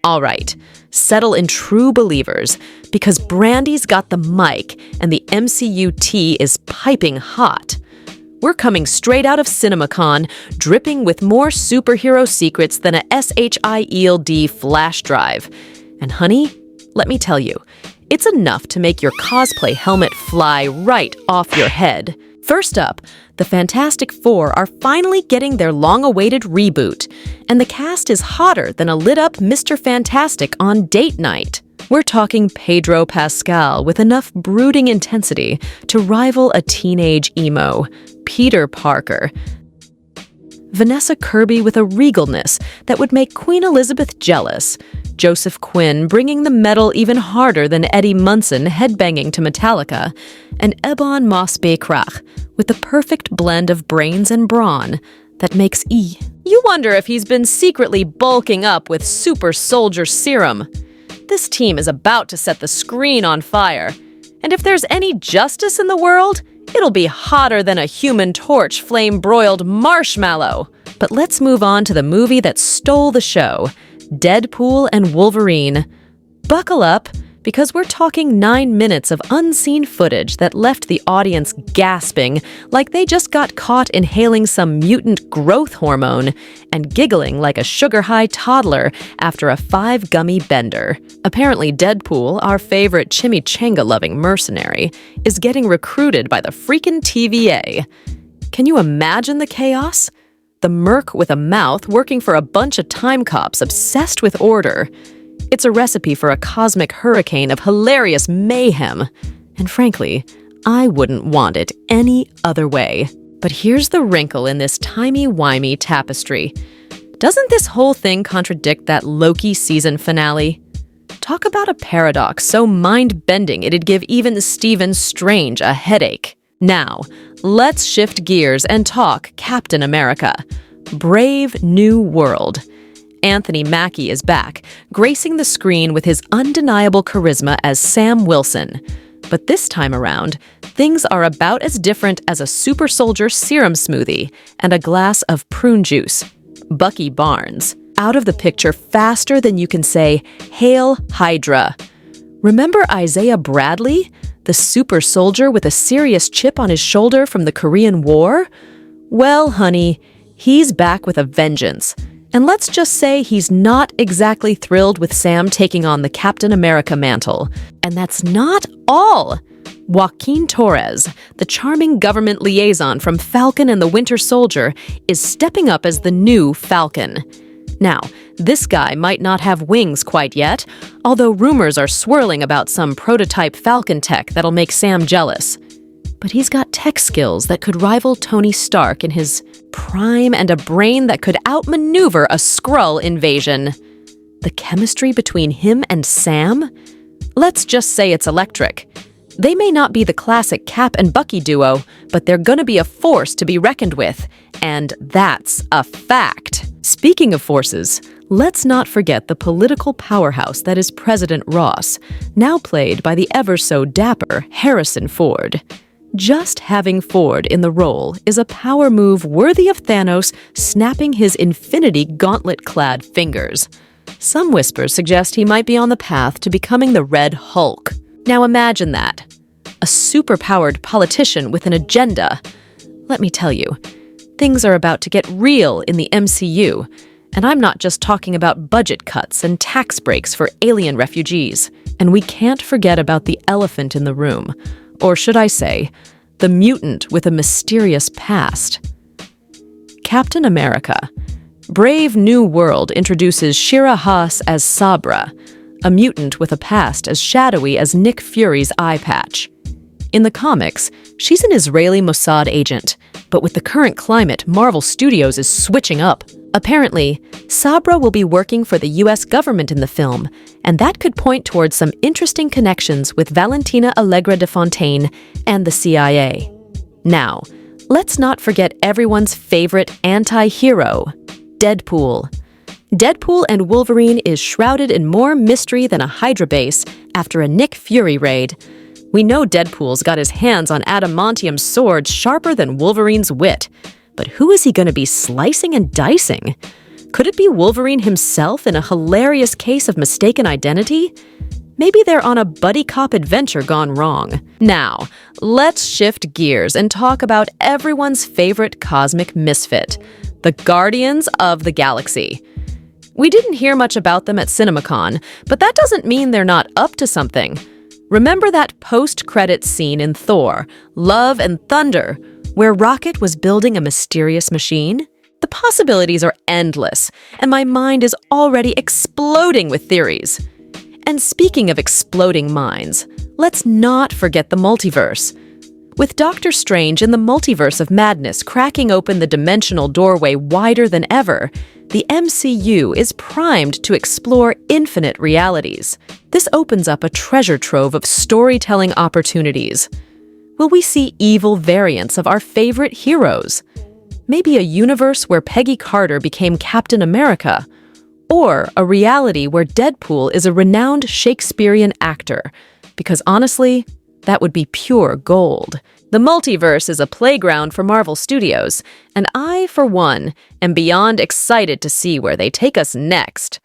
All right, settle in true believers, because Brandy's got the mic and the MCU tea is piping hot. We're coming straight out of Cinemacon, dripping with more superhero secrets than a SHIELD flash drive. And honey, let me tell you, it's enough to make your cosplay helmet fly right off your head. First up, the Fantastic Four are finally getting their long-awaited reboot, and the cast is hotter than a lit-up Mr. Fantastic on date night. We're talking Pedro Pascal with enough brooding intensity to rival a teenage emo, Peter Parker. Vanessa Kirby with a regalness that would make Queen Elizabeth jealous. Joseph Quinn bringing the metal even harder than Eddie Munson headbanging to Metallica. And Ebon Moss-Bachrach with the perfect blend of brains and brawn that makes You wonder if he's been secretly bulking up with super soldier serum. This team is about to set the screen on fire. And if there's any justice in the world, it'll be hotter than a Human Torch flame-broiled marshmallow. But let's move on to the movie that stole the show, Deadpool and Wolverine. Buckle up, because we're talking 9 minutes of unseen footage that left the audience gasping like they just got caught inhaling some mutant growth hormone and giggling like a sugar-high toddler after a 5-gummy bender. Apparently Deadpool, our favorite chimichanga-loving mercenary, is getting recruited by the freaking TVA. Can you imagine the chaos? The merc with a mouth working for a bunch of time cops obsessed with order. It's a recipe for a cosmic hurricane of hilarious mayhem. And frankly, I wouldn't want it any other way. But here's the wrinkle in this timey-wimey tapestry. Doesn't this whole thing contradict that Loki season finale? Talk about a paradox so mind-bending it'd give even Stephen Strange a headache. Now, let's shift gears and talk Captain America. Brave New World. Anthony Mackie is back, gracing the screen with his undeniable charisma as Sam Wilson. But this time around, things are about as different as a super soldier serum smoothie and a glass of prune juice. Bucky Barnes, out of the picture faster than you can say, "Hail Hydra." Remember Isaiah Bradley, the super soldier with a serious chip on his shoulder from the Korean War? Well, honey, he's back with a vengeance. And let's just say he's not exactly thrilled with Sam taking on the Captain America mantle. And that's not all. Joaquin Torres, the charming government liaison from Falcon and the Winter Soldier, is stepping up as the new Falcon. Now, this guy might not have wings quite yet, although rumors are swirling about some prototype Falcon tech that'll make Sam jealous. But he's got tech skills that could rival Tony Stark in his prime and a brain that could outmaneuver a Skrull invasion. The chemistry between him and Sam? Let's just say it's electric. They may not be the classic Cap and Bucky duo, but they're gonna be a force to be reckoned with, and that's a fact. Speaking of forces, let's not forget the political powerhouse that is President Ross, now played by the ever-so-dapper Harrison Ford. Just having Ford in the role is a power move worthy of Thanos snapping his Infinity Gauntlet-clad fingers. Some whispers suggest he might be on the path to becoming the Red Hulk. Now imagine that. A super-powered politician with an agenda. Let me tell you, things are about to get real in the MCU, and I'm not just talking about budget cuts and tax breaks for alien refugees. And we can't forget about the elephant in the room. Or should I say, the mutant with a mysterious past. Captain America. Brave New World introduces Shira Haas as Sabra, a mutant with a past as shadowy as Nick Fury's eye patch. In the comics, she's an Israeli Mossad agent, but with the current climate, Marvel Studios is switching up. Apparently, Sabra will be working for the US government in the film, and that could point towards some interesting connections with Valentina Allegra de Fontaine and the CIA. Now, let's not forget everyone's favorite anti-hero, Deadpool. Deadpool and Wolverine is shrouded in more mystery than a Hydra base after a Nick Fury raid. We know Deadpool's got his hands on adamantium swords sharper than Wolverine's wit. But who is he going to be slicing and dicing? Could it be Wolverine himself in a hilarious case of mistaken identity? Maybe they're on a buddy cop adventure gone wrong. Now, let's shift gears and talk about everyone's favorite cosmic misfit, the Guardians of the Galaxy. We didn't hear much about them at Cinemacon, but that doesn't mean they're not up to something. Remember that post-credits scene in Thor, Love and Thunder, where Rocket was building a mysterious machine? The possibilities are endless, and my mind is already exploding with theories. And speaking of exploding minds, let's not forget the multiverse. With Doctor Strange in the multiverse of madness cracking open the dimensional doorway wider than ever, the MCU is primed to explore infinite realities. This opens up a treasure trove of storytelling opportunities. Will we see evil variants of our favorite heroes? Maybe a universe where Peggy Carter became Captain America? Or a reality where Deadpool is a renowned Shakespearean actor? Because honestly, that would be pure gold. The multiverse is a playground for Marvel Studios, and I, for one, am beyond excited to see where they take us next.